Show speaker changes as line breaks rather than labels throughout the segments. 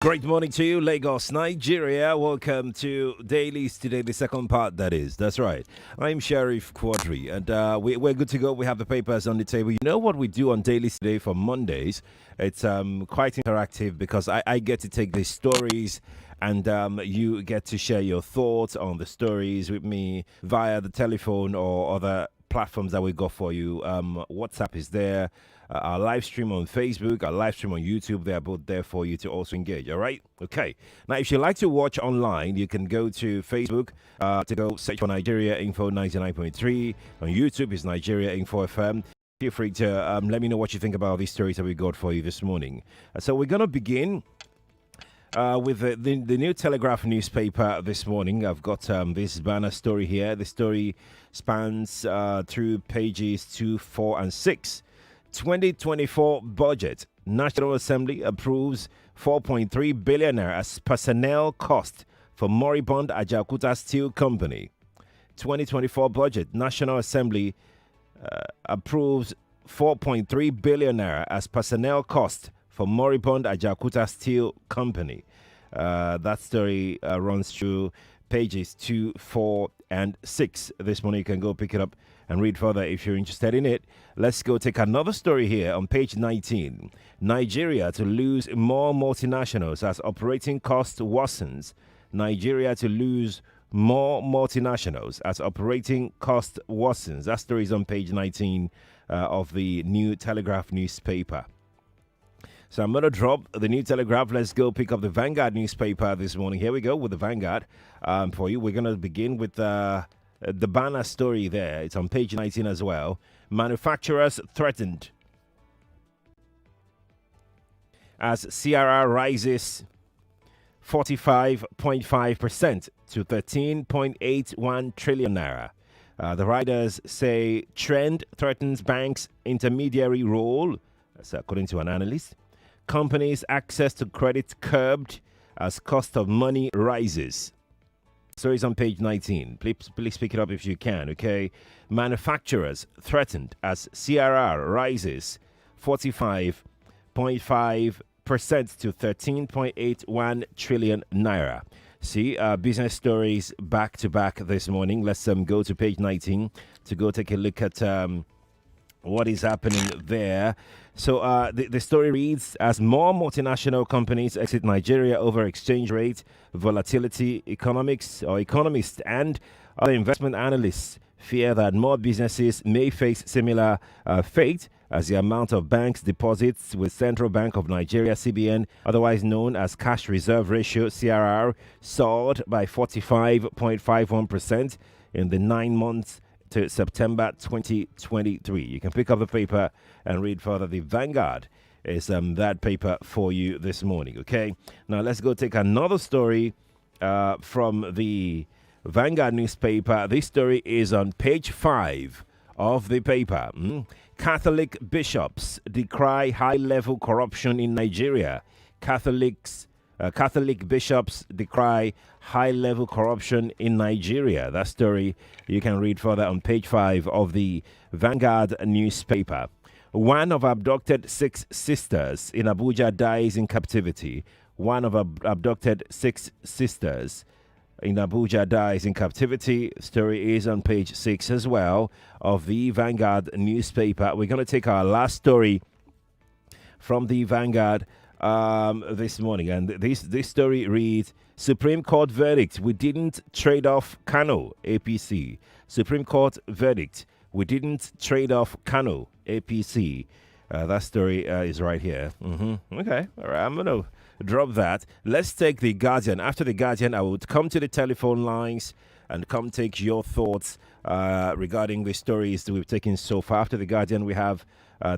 Great morning to you, Lagos, Nigeria. Welcome to Dailies today, the second part, that is. That's right. I'm Sheriff Quadry, and we're good to go. We have the papers on the table. You know what we do on Dailies today for Mondays? It's quite interactive because I get to take these stories and you get to share your thoughts on the stories with me via the telephone or other platforms that we got for you. WhatsApp is there. Our live stream on Facebook, our live stream on YouTube, they're both there for you to also engage. All right? Okay. Now, if you like to watch online, you can go to Facebook to go search for Nigeria Info 99.3. On YouTube, is Nigeria Info FM. Feel free to let me know what you think about these stories that we got for you this morning. So we're going to begin with the New Telegraph newspaper this morning. I've got this banner story here. The story spans through pages 2, 4, and 6. 2024 budget. National Assembly approves 4.3 billion naira as personnel cost for moribund Ajaokuta Steel Company. 2024 budget. National Assembly approves 4.3 billion naira as personnel cost for moribund Ajaokuta Steel Company. That story runs through pages 2, 4, and 6. This morning you can go pick it up and read further if you're interested in it. Let's go take another story here on page 19. Nigeria to lose more multinationals as operating cost worsens. Nigeria to lose more multinationals as operating cost worsens. That story is on page 19 of the New Telegraph newspaper. So I'm going to drop the New Telegraph. Let's go pick up the Vanguard newspaper this morning. Here we go with the Vanguard for you. We're going to begin with the banner story there. It's on page 19 as well. Manufacturers threatened as CRR rises 45.5% to 13.81 trillion naira. The riders say trend threatens banks' intermediary role, that's according to an analyst. Companies' access to credit curbed as cost of money rises. So it's on page 19. Please pick it up if you can, okay? Manufacturers threatened as CRR rises 45.5% to 13.81 trillion naira. See, business stories back to back this morning. Let's go to page 19 to go take a look at what is happening there. So the story reads, as more multinational companies exit Nigeria over exchange rate volatility, economists and other investment analysts fear that more businesses may face similar fate as the amount of banks deposits with Central Bank of Nigeria CBN, otherwise known as cash reserve ratio CRR, soared by 45.51% in the 9 months to September 2023. You can pick up the paper and read further. The Vanguard is that paper for you this morning, okay? Now let's go take another story from the Vanguard newspaper. This story is on page 5 of the paper. Catholic bishops decry high-level corruption in Nigeria. Catholic bishops decry high-level corruption in Nigeria. That story you can read further on page 5 of the Vanguard newspaper. One of abducted 6 sisters in Abuja dies in captivity. One of abducted 6 sisters in Abuja dies in captivity. Story is on page 6 as well of the Vanguard newspaper. We're going to take our last story from the Vanguard this morning, and this story reads: Supreme Court verdict, we didn't trade off Kano, APC. Supreme Court verdict, we didn't trade off Kano, APC. That story is right here. Okay, all right, I'm going to drop that. Let's take the Guardian. After the Guardian, I would come to the telephone lines and come take your thoughts regarding the stories that we've taken so far. After the Guardian, we have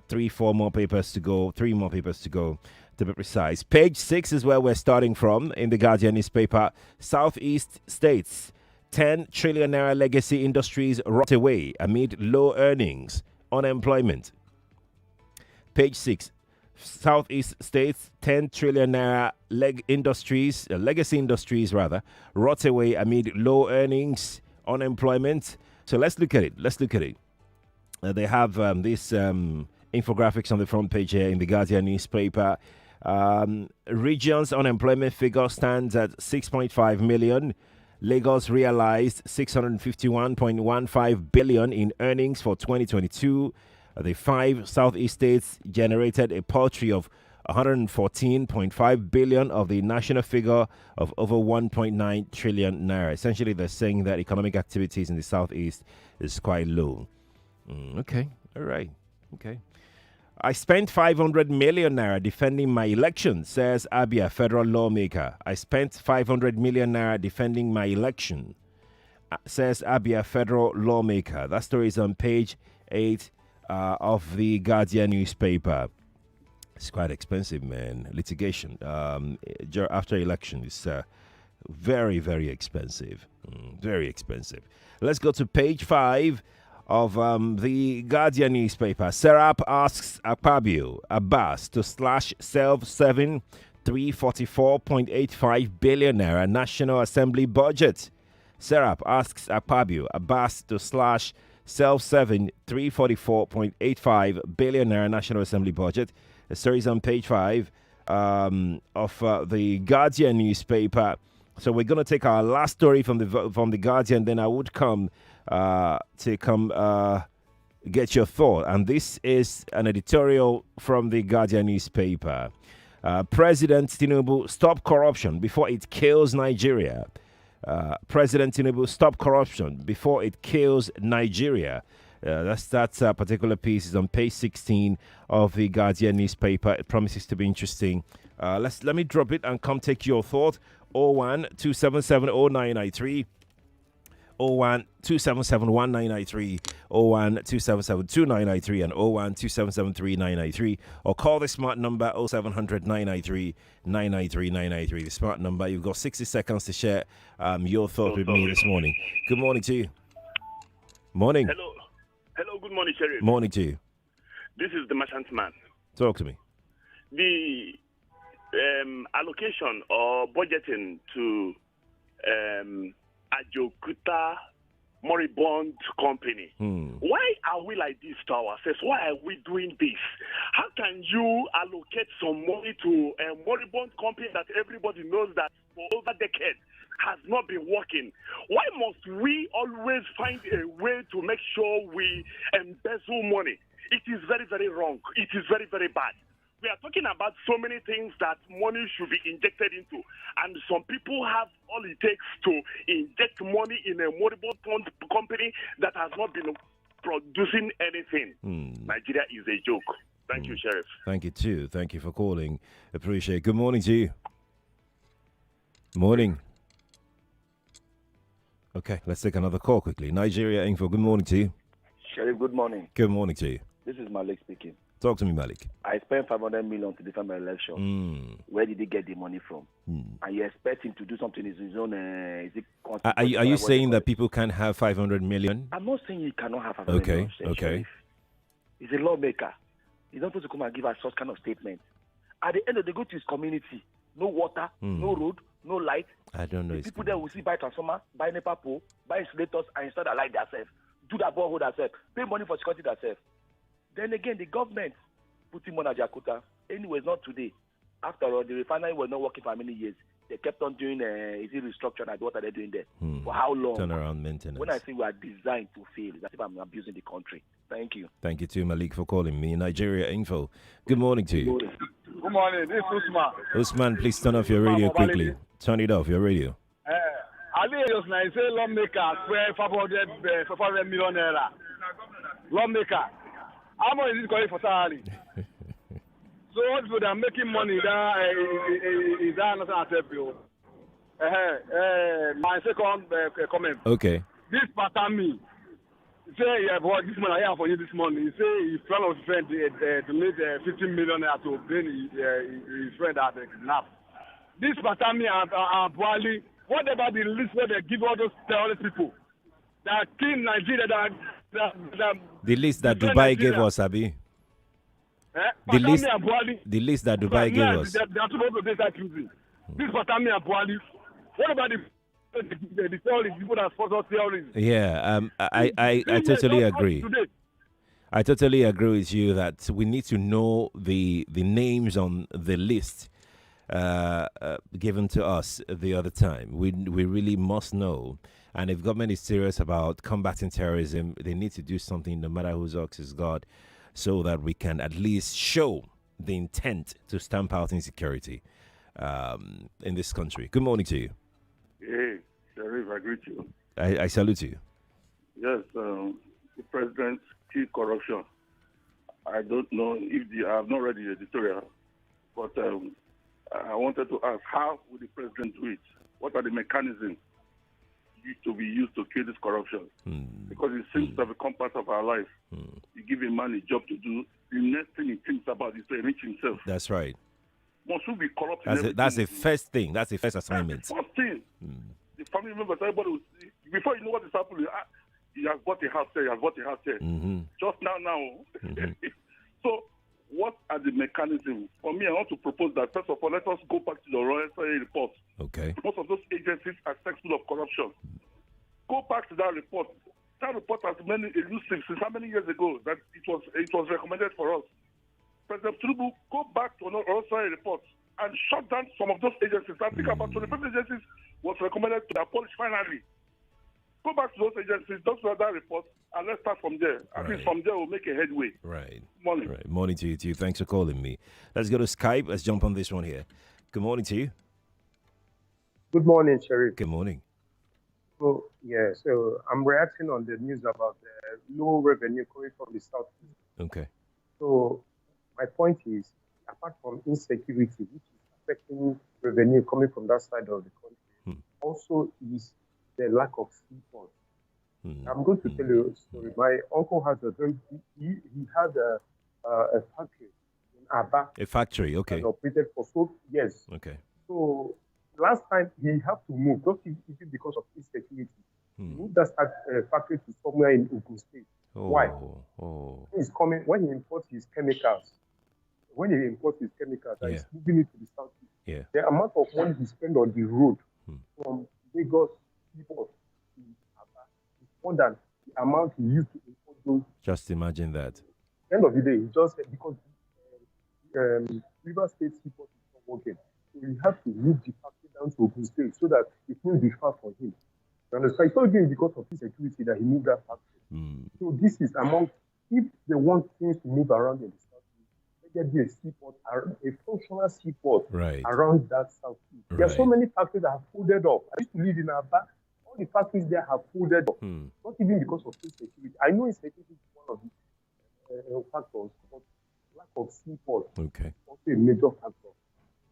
3 more papers to go, to be precise. Page 6 is where we're starting from in the Guardian newspaper. Southeast states, 10 trillion naira legacy industries rot away amid low earnings, unemployment. Page 6. Southeast states, 10 trillion naira legacy industries rot away amid low earnings, unemployment. So let's look at it. They have this infographics on the front page here in the Guardian newspaper. Regions unemployment figure stands at 6.5 million. Lagos realized 651.15 billion in earnings for 2022. The five southeast states generated a paltry of 114.5 billion of the national figure of over 1.9 trillion naira. Essentially, they're saying that economic activities in the southeast is quite low. Okay, all right, okay. I spent 500 million naira defending my election, says Abia federal lawmaker. I spent 500 million naira defending my election, says Abia federal lawmaker. That story is on page 8 of the Guardian newspaper. It's quite expensive, man. Litigation after election is very, very expensive. Very expensive. Let's go to page 5 of the Guardian newspaper. Serap asks Akpabio Abbas to slash self-serving 344.85 billion naira National Assembly budget. Serap asks Akpabio Abbas to slash self-serving 344.85 billion naira National Assembly budget. The story is on page 5 of the Guardian newspaper. So we're going to take our last story from the Guardian. Then I would come to get your thought. And this is an editorial from the Guardian newspaper. President Tinubu, stop corruption before it kills Nigeria. President Tinubu, stop corruption before it kills Nigeria. That particular piece is on page 16 of the Guardian newspaper. It promises to be interesting. Let me drop it and come take your thought. 012770993, 012771993, 012772993, and 012773993. Or call the smart number 0700 993 993. The smart number. You've got 60 seconds to share your thought with me this morning. Good morning to you. Morning.
Hello, good morning, Sheriff.
Morning to you.
This is the merchant man.
Talk to me.
The allocation or budgeting to Ajokuta moribund company. Why are we like this to ourselves? Why are we doing this? How can you allocate some money to a moribund company that everybody knows that for over decades has not been working? Why must we always find a way to make sure we embezzle money? It is very, very wrong. It is very, very bad. We are talking about so many things that money should be injected into. And some people have all it takes to inject money in a moribund company that has not been producing anything. Nigeria is a joke. Thank you, Sheriff.
Thank you, too. Thank you for calling. Appreciate it. Good morning to you. Morning. Okay, let's take another call quickly. Nigeria Info, good morning to you.
Sheriff, good morning.
Good morning to you.
This is Malik speaking.
Talk to me, Malik.
I spent 500 million to defend my election. Where did he get the money from? And you expect him to do something in his own...
Are you saying that people can't have 500 million?
I'm not saying he cannot have 500 million.
Okay.
He's a lawmaker. He's not supposed to come and give us such kind of statement. At the end of the day, go to his community. No water, no road, no light.
I don't know.
The people there will see buy transformer, buy NEPA pole, buy insulators, and install the light themselves. Do that borehole themselves. Pay money for security themselves. Then again, the government put him on a Jakarta. Anyways, not today. After all, the refinery was not working for many years. They kept on doing restructure and what are they doing there? For how long?
Turnaround maintenance.
When I say we are designed to fail, that's if I'm abusing the country. Thank you.
Thank you too, Malik, for calling me. Nigeria Info. Good morning to you.
Good morning. This is Usman.
Usman, please turn off your radio quickly. Turn it off, your radio.
Ali just now say lawmaker spend 500 million naira. Lawmaker. How much is it going for salary? So what people that are making money is that not acceptable? My second comment.
Okay.
This Patami say yeah, but this money I have for you this morning. He say his friend of friend donate 15 million naira to bring his friend that kidnapped. This Patami and Buali, what about the list where they give all those terrorist people that kill Nigeria?
The list that Dubai gave us, Abi. The list that Dubai gave us.
They are supposed to be that choosing. This Patami and Buali. What about the terrorists, people that sponsor terrorism?
Yeah, I totally agree. I totally agree with you that we need to know the names on the list given to us the other time. We really must know. And if government is serious about combating terrorism, they need to do something, no matter whose ox is God, so that we can at least show the intent to stamp out insecurity in this country. Good morning to you.
Hey, Sheriff, I greet you.
I salute you.
Yes, the president's key corruption. I don't know if I have not read the editorial, but I wanted to ask, how would the president do it? What are the mechanisms to be used to kill this corruption? Because it seems to be a compass of our life. You give a man a job to do, the next thing he thinks about is to enrich himself.
That's right.
Must we be corrupt?
That's the first thing. That's the first assignment.
That's the first thing. The family members, everybody will see. Before you know what is happening, he has bought a house there, he has bought a house there. Just now. So, what are the mechanisms? For me, I want to propose that, first of all, let us go back to the Royal Survey report.
Okay.
Most of those agencies are sexual of corruption. Go back to that report. That report has many elusive since how many years ago that it was recommended for us. President Tinubu, go back to the Royal Survey report and shut down some of those agencies. I think about 25 agencies was recommended to be abolished finally. Go back to those agencies, just read that report, and let's start from there. At least from there, we'll make a headway.
Right.
Morning.
Right. Morning to you. Thanks for calling me. Let's go to Skype. Let's jump on this one here. Good morning to you.
Good morning, Sheriff.
Good morning.
So I'm reacting on the news about the low revenue coming from the southeast.
Okay.
So my point is, apart from insecurity, which is affecting revenue coming from that side of the country, also is the lack of seaport. I'm going to tell you a story. My uncle has he had a factory in Aba.
A factory, okay.
And operated for years.
Okay.
So last time he had to move, not even because of insecurity. He moved that factory to somewhere in Ogun State. Why? He's coming when he imports his chemicals. When he imports his chemicals, he's moving it to the southeast.
Yeah.
The amount of money he spent on the road from Lagos seaport to Aba is more than the amount he used to import those.
Just imagine that.
At the end of the day, he just said because River State seaport is not working, so he had to move the factory down to Ogun State so that it won't be far for him. You understand? It's not again because of insecurity that he moved that factory. So this is among, if they want things to move around in the southeast, let there be a seaport, a functional seaport around that southeast. There are so many factories that have folded up. I used to live in Aba. All the factories there have folded up. Not even because of insecurity. I know insecurity is one of the factors, but lack of seaport is also a major factor.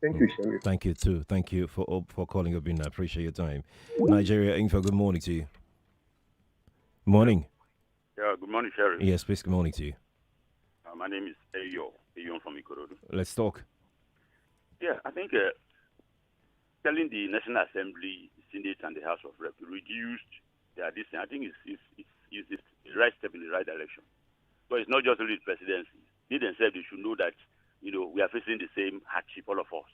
Thank you, Sheriff.
Thank you too. Thank you for calling up in. I appreciate your time. Nigeria Info, good morning to you. Morning.
Yeah, good morning, Sheriff.
Yes, please, good morning to you.
My name is Eyo from Ikorodu.
Let's talk.
Yeah, I think telling the National Assembly, Senate, and the House of Rep reduced their distance, I think it's the right step in the right direction. But it's not just only the presidency. They themselves, they should know that we are facing the same hardship, all of us.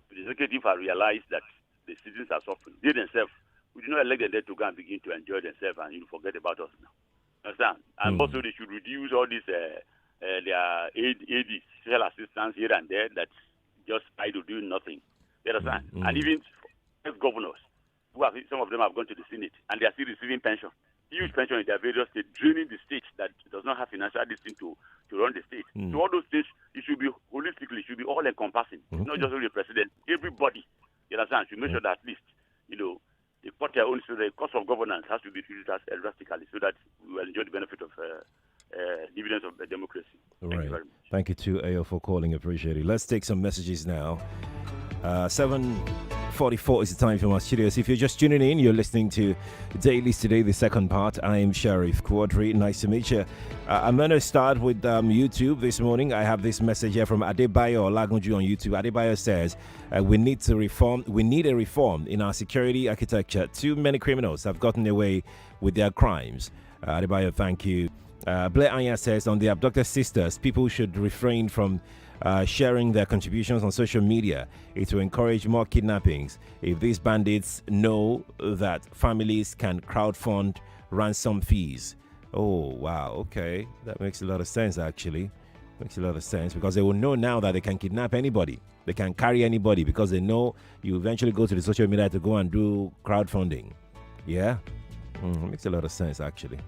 The executive have realized that the citizens are suffering. They themselves, we do not elect them there to go and begin to enjoy themselves and forget about us now. Understand? And also they should reduce all this their AD, special assistance here and there that just try to do nothing. You understand? And even governors, some of them have gone to the Senate and they are still receiving pension. Huge pension in their various states, draining the state that does not have financial distance to run the state. So all those things, it should be holistically, it should be all encompassing. It's not just only the president, everybody, you understand, should make sure that at least, they put their own, so the cost of governance has to be treated as drastically so that we will enjoy the benefit of dividends of the democracy. Thank you very much.
Thank you to AO for calling. Appreciate it. Let's take some messages now. 7:44 is the time from our studios. If you're just tuning in, you're listening to Dailies today, the second part. I am Sheriff Quadry. Nice to meet you. I'm going to start with YouTube this morning. I have this message here from Adebayo Olagunju on YouTube. Adebayo says, we need a reform in our security architecture. Too many criminals have gotten away with their crimes. Adebayo, thank you. Blair Anya says, on the abducted sisters, people should refrain from sharing their contributions on social media. It will encourage more kidnappings. If these bandits know that families can crowdfund ransom fees, Oh, wow. Okay. That makes a lot of sense, actually. Makes a lot of sense because they will know now that they can kidnap anybody. They can carry anybody because they know you eventually go to the social media to go and do crowdfunding. Yeah? Makes a lot of sense, actually.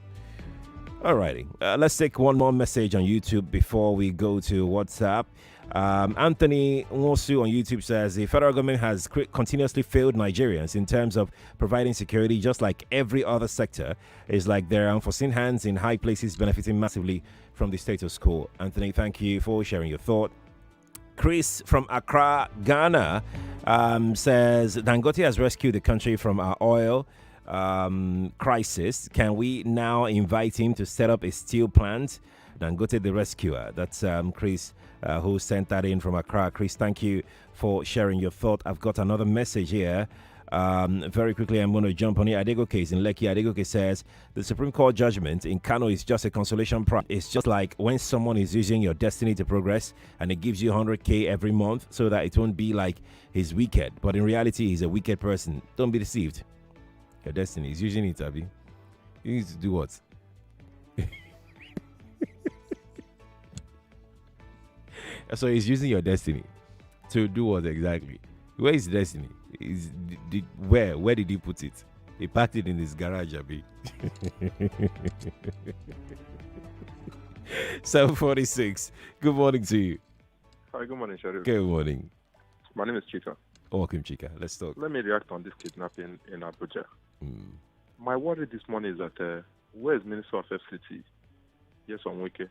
Alrighty. Let's take one more message on YouTube before we go to WhatsApp. Anthony Nwosu on YouTube says the federal government has continuously failed Nigerians in terms of providing security, just like every other sector. It's like there are unforeseen hands in high places benefiting massively from the status quo. Anthony, thank you for sharing your thought. Chris from Accra, Ghana says Dangote has rescued the country from our oil crisis. Can we now invite him to set up a steel plant? Dangote the rescuer. That's Chris who sent that in from Accra. Chris, thank you for sharing your thought. I've got another message here. Very quickly, I'm going to jump on it. Adego case in Lekki. Adego says the Supreme Court judgment in Kano is just a consolation prize. It's just like when someone is using your destiny to progress and it gives you 100K every month so that it won't be like he's wicked. But in reality, he's a wicked person. Don't be deceived. Your destiny is using it, Abby. You need to do what? So he's using your destiny to do what exactly? Where is destiny? Where did he put it? He packed it in his garage, Abi. 7:46. Good morning to you.
Hi, good morning, Sharif.
Good morning.
My name is Chika.
Welcome, Chika. Let's talk.
Let me react on this kidnapping in Abuja. My worry this morning is that where is Minister of FCT? Yes, on Wike.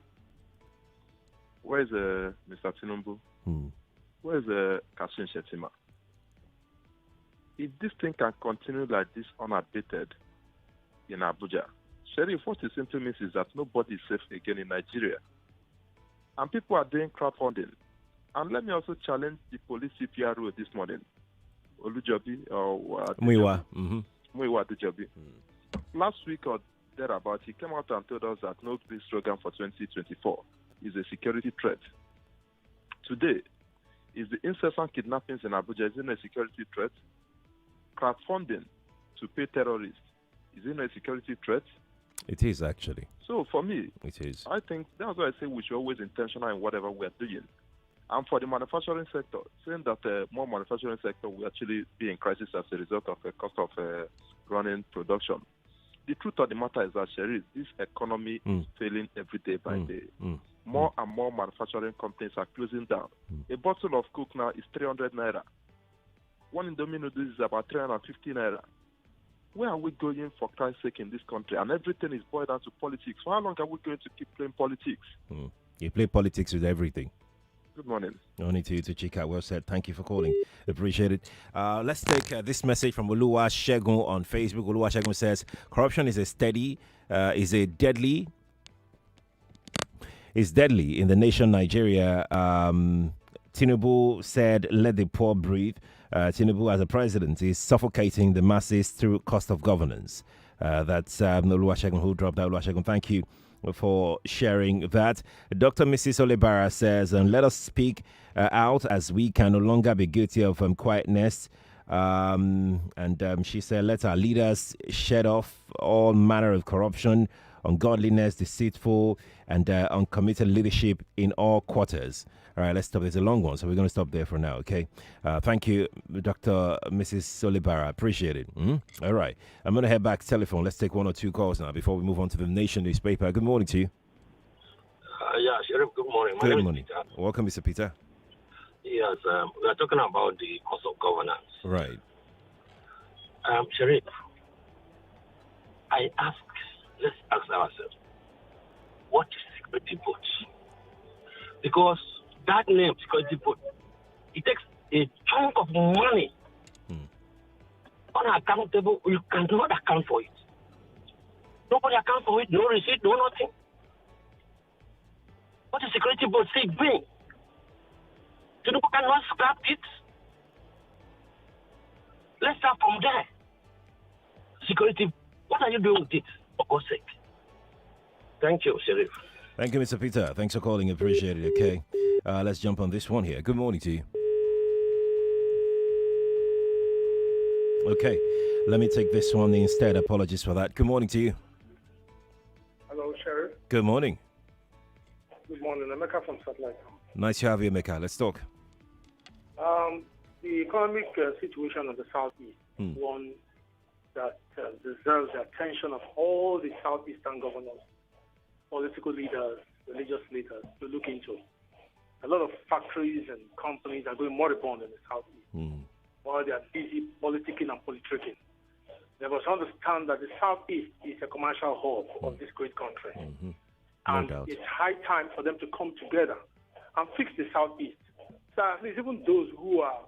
Where is Mr. Tinubu? Where is Kassim Shettima? If this thing can continue like this unabated in Abuja, Sheriff, what it simply means is that nobody is safe again in Nigeria. And people are doing crowdfunding. And let me also challenge the police CPRO this morning. Olujobi or
Muiwa.
Muiwa Adejobi. Last week or thereabout, he came out and told us that no peace slogan for 2024 is a security threat. Today, is the incessant kidnappings in Abuja, is it a security threat? Crowdfunding to pay terrorists, is it a security threat?
It is actually.
So for me,
it is.
I think that's why I say we should always intentional in whatever we are doing. And for the manufacturing sector, saying that more manufacturing sector will actually be in crisis as a result of the cost of running production. The truth of the matter is that, Sherry, this economy is failing every day by day. More and more manufacturing companies are closing down. A bottle of Coke now is 300 naira. One Indomie noodles is about 350 naira. Where are we going, for Christ's sake, in this country? And everything is boiled down to politics. For how long are we going to keep playing politics?
You play politics with everything.
Good morning.
Only to you, to Chika. Well said. Thank you for calling. Appreciate it. Let's take this message from Oluwa Shegun on Facebook. Oluwa Shegun says, corruption is deadly in the nation Nigeria. Tinubu said, let the poor breathe. Tinubu, as a president, is suffocating the masses through cost of governance. That's Oluwa Shegun who dropped out. Oluwa Shegun, thank you for sharing that. Dr. Mrs. Olebara says, and let us speak out, as we can no longer be guilty of quietness. She said, let our leaders shed off all manner of corruption, ungodliness, deceitful, and uncommitted leadership in all quarters. All right, let's stop. There's a long one, so we're going to stop there for now, okay? Thank you, Dr. Mrs. Solibara. Appreciate it. All right, I'm going to head back to telephone. Let's take one or two calls now before we move on to the Nation newspaper. Good morning to you.
Sheriff, good morning.
Good morning. Welcome, Mr. Peter.
Yes, we are talking about the cost of governance.
Right.
Sheriff, let's ask ourselves, what is security vote? Because that name, security vote, it takes a chunk of money unaccountable. You cannot account for it. Nobody account for it, no receipt, no nothing. What is security vote say bring? Tinubu cannot scrap it. Let's start from there. Security, what are you doing with it, for God's sake? Thank you, Sheriff.
Thank you, Mr. Peter. Thanks for calling. Appreciate it, okay? Let's jump on this one here. Good morning to you. Okay, let me take this one instead. Apologies for that. Good morning to you.
Hello, Sheriff.
Good morning.
Good morning. Emeka from Satellite.
Nice to have you, Emeka. Let's talk.
The economic situation of the Southeast is one that deserves the attention of all the Southeastern governors, political leaders, religious leaders to look into. A lot of factories and companies are going moribund in the Southeast while they are busy politicking and politricking. They must understand that the Southeast is a commercial hub of this great country. And it's high time for them to come together and fix the Southeast. So at least even those who are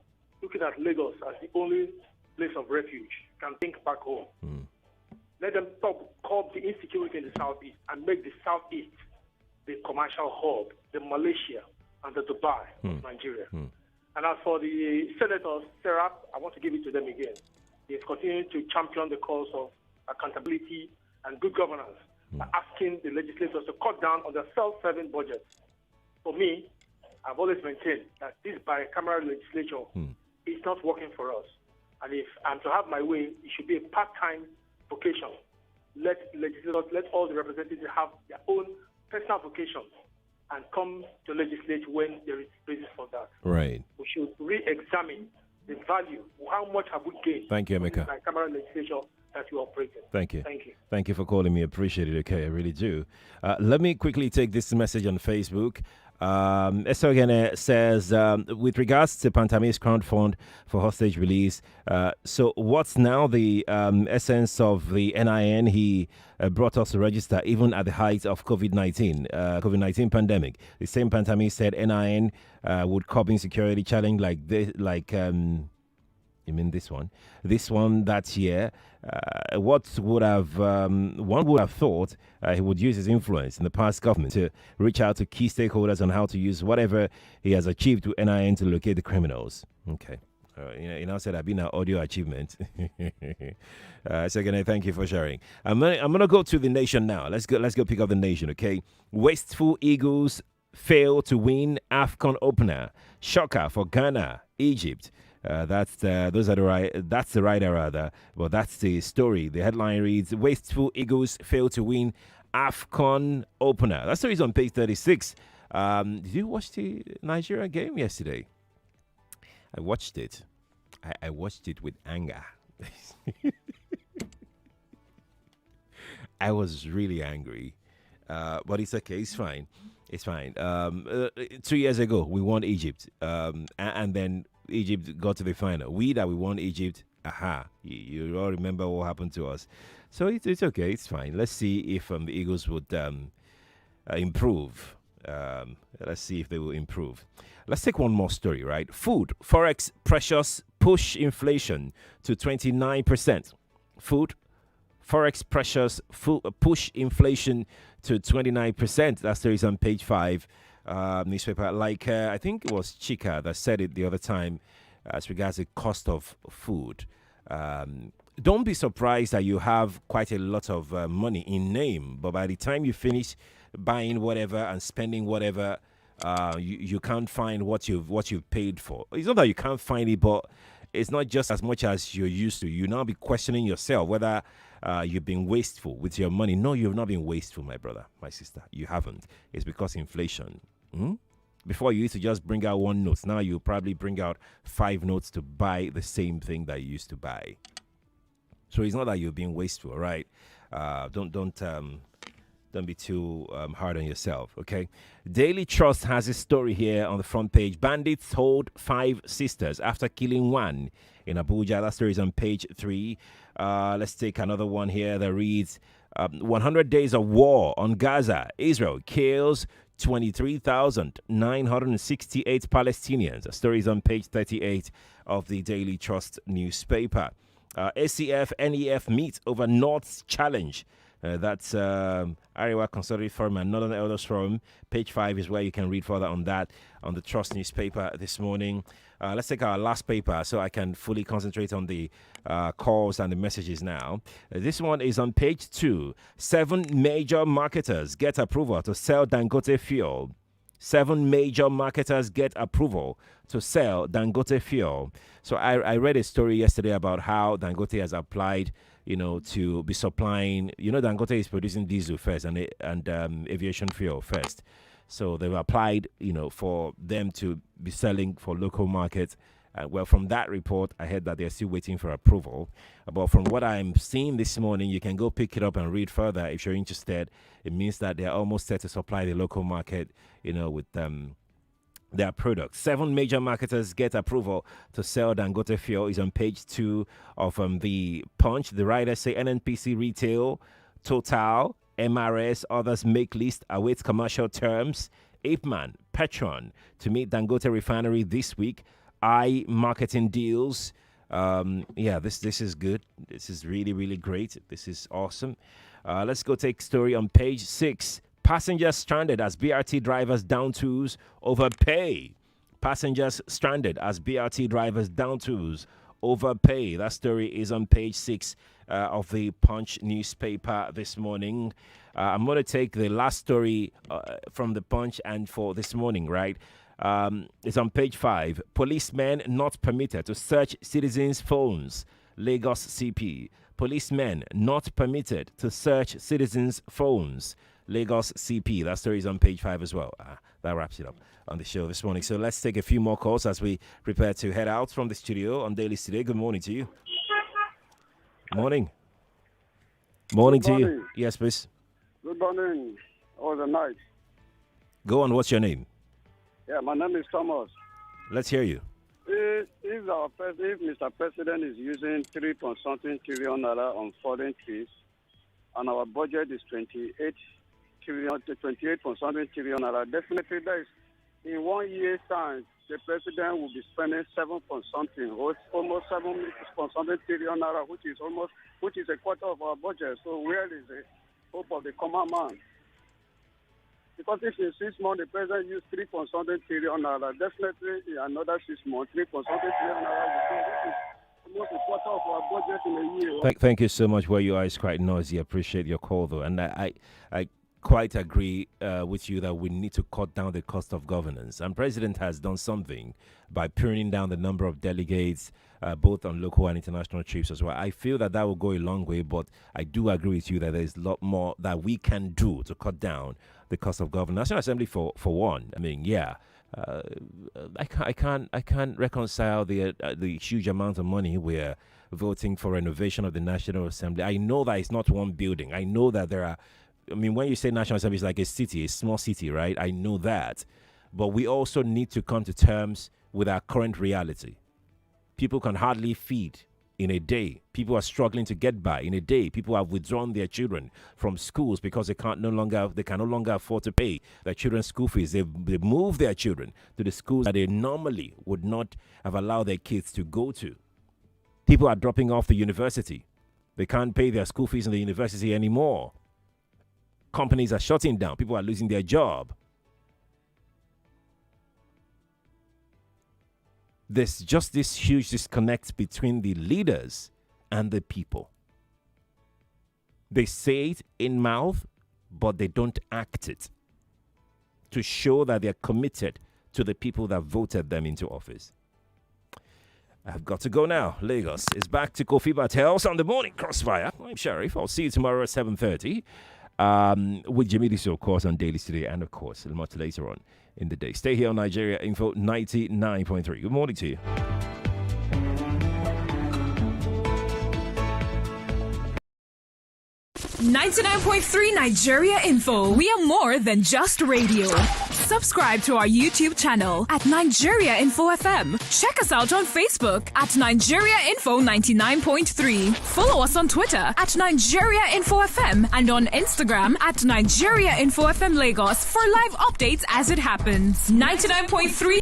looking at Lagos as the only place of refuge can think back home. Let them curb the insecurity in the Southeast and make the Southeast the commercial hub, the Malaysia and the Dubai of Nigeria. And as for the senators, Sarah, I want to give it to them again. They've continued to champion the cause of accountability and good governance by asking the legislators to cut down on their self-serving budgets. For me, I've always maintained that this bicameral legislature is not working for us. And if I'm to have my way, it should be a part-time vocation. Let legislators, let all the representatives have their own personal vocations and come to legislate when there is basis for that.
Right.
We should re-examine the value. How much have we gained?
Thank you, Emeka.
By camera legislation that you operate in.
Thank you.
Thank you.
Thank you for calling me. Appreciate it. Okay, I really do. Let me quickly take this message on Facebook. Esogene says, with regards to Pantami's crowd fund for hostage release, so what's now the essence of the NIN he brought us to register even at the height of COVID-19 pandemic? The same Pantami said NIN would curb insecurity challenge like this, you mean this one? This one that year, what would have one would have thought he would use his influence in the past government to reach out to key stakeholders on how to use whatever he has achieved to NIN to locate the criminals. Okay. You now said I've been an audio achievement. So again, thank you for sharing. I'm gonna go to the nation now. Let's go pick up the nation. Okay. Wasteful Eagles fail to win AFCON opener. Shocker for Ghana, Egypt. That's the writer rather. Well, that's the story. The headline reads: Wasteful Eagles fail to win AFCON opener. That story is on page 36. Did you watch the Nigeria game yesterday? I watched it. I watched it with anger. I was really angry. But it's okay. It's fine. It's fine. 2 years ago, we won Egypt. And then Egypt got to the final. We won Egypt. You all remember what happened to us. So it's okay. It's fine. Let's see if the Eagles would improve. Let's see if they will improve. Let's take one more story, right? Food, Forex pressures push inflation to 29%. Food, Forex pressures push inflation to 29%. That story is on page 5. Newspaper. I think it was Chika that said it the other time as regards the cost of food. Don't be surprised that you have quite a lot of money in name, but by the time you finish buying whatever and spending whatever, you can't find what you've paid for. It's not that you can't find it, but it's not just as much as you're used to. You now be questioning yourself whether you've been wasteful with your money. No, you've not been wasteful, my brother, my sister. You haven't. It's because inflation. Before you used to just bring out one note. Now you probably bring out 5 notes to buy the same thing that you used to buy. So it's not that you're being wasteful, right? Don't be too hard on yourself, okay? Daily Trust has a story here on the front page. Bandits hold 5 sisters after killing one in Abuja. That story is on page 3. Let's take another one here that reads, 100 days of war on Gaza. Israel kills 23,968 Palestinians. The story is on page 38 of the Daily Trust newspaper. ACF, NEF meet over North's challenge. That's Arewa Consultative Forum and Northern Elders Forum. Page 5 is where you can read further on that on the Trust newspaper this morning. Let's take our last paper so I can fully concentrate on the calls and the messages now. This one is on page 2. 7 major marketers get approval to sell Dangote fuel. 7 major marketers get approval to sell Dangote fuel. So I read a story yesterday about how Dangote has applied, to be supplying. Dangote is producing diesel first and aviation fuel first. So they've applied, for them to be selling for local markets. Well, from that report, I heard that they're still waiting for approval. But from what I'm seeing this morning, you can go pick it up and read further if you're interested. It means that they're almost set to supply the local market, with their products. 7 major marketers get approval to sell Dangote fuel is on page 2 of the Punch. The writers say NNPC Retail, Total, MRS, others make list, awaits commercial terms. Apeman, Petron to meet Dangote refinery this week. Marketing deals. This is good. This is really, really great. This is awesome. Let's go take story on page 6. Passengers stranded as BRT drivers down tools over pay. Passengers stranded as BRT drivers down tools over pay. That story is on page 6 of the Punch newspaper this morning. I'm going to take the last story from the Punch and for this morning, right? It's on page 5. Policemen not permitted to search citizens' phones. Lagos CP. Policemen not permitted to search citizens' phones. Lagos CP. That story is on page 5 as well. That wraps it up on the show this morning. So let's take a few more calls as we prepare to head out from the studio on Dailies today. Good morning to you. Morning. Morning to you. Yes, please.
Good morning or the night.
Go on. What's your name?
Yeah, my name is Thomas.
Let's hear you.
If Mr. President is using 3.something trillion on foreign trips, and our budget is 28.something trillion, definitely that is, in 1 year's time, the president will be spending 7.something, or almost 7.something trillion, which is a quarter of our budget. So where is the hope of the common man? Because if in 6 months the president used 3.something trillion, definitely in another 6 months, 3.something trillion, which is almost a quarter of our budget in a year.
Thank you so much. Where you are is quite noisy. I appreciate your call, though. And I quite agree with you that we need to cut down the cost of governance. And President has done something by pruning down the number of delegates, both on local and international trips as well. I feel that will go a long way, but I do agree with you that there's a lot more that we can do to cut down the cost of governance. National Assembly for one. I mean, I can't reconcile the huge amount of money we're voting for renovation of the National Assembly. I know that it's not one building. I know that there are. I mean, when you say National Assembly, it's like a city, a small city, right? I know that. But we also need to come to terms with our current reality. People can hardly feed in a day. People are struggling to get by in a day. People have withdrawn their children from schools because they can no longer afford to pay their children's school fees. They move their children to the schools that they normally would not have allowed their kids to go to. People are dropping off the university. They can't pay their school fees in the university anymore. Companies are shutting down. People are losing their job. There's just this huge disconnect between the leaders and the people. They say it in mouth, but they don't act it to show that they're committed to the people that voted them into office. I've got to go now. Lagos is back to Kofi Bartels on the morning crossfire. I'm Sheriff. I'll see you tomorrow at 7:30. With Jimmy Diso, of course, on Dailies today, and of course, a little much later on in the day. Stay here on Nigeria Info 99.3. Good morning to you.
.3 Nigeria Info. We are more than just radio. Subscribe to our YouTube channel at Nigeria Info FM. Check us out on Facebook at Nigeria Info 99.3. Follow us on Twitter at Nigeria Info FM and on Instagram at Nigeria Info FM Lagos for live updates as it happens. 99.3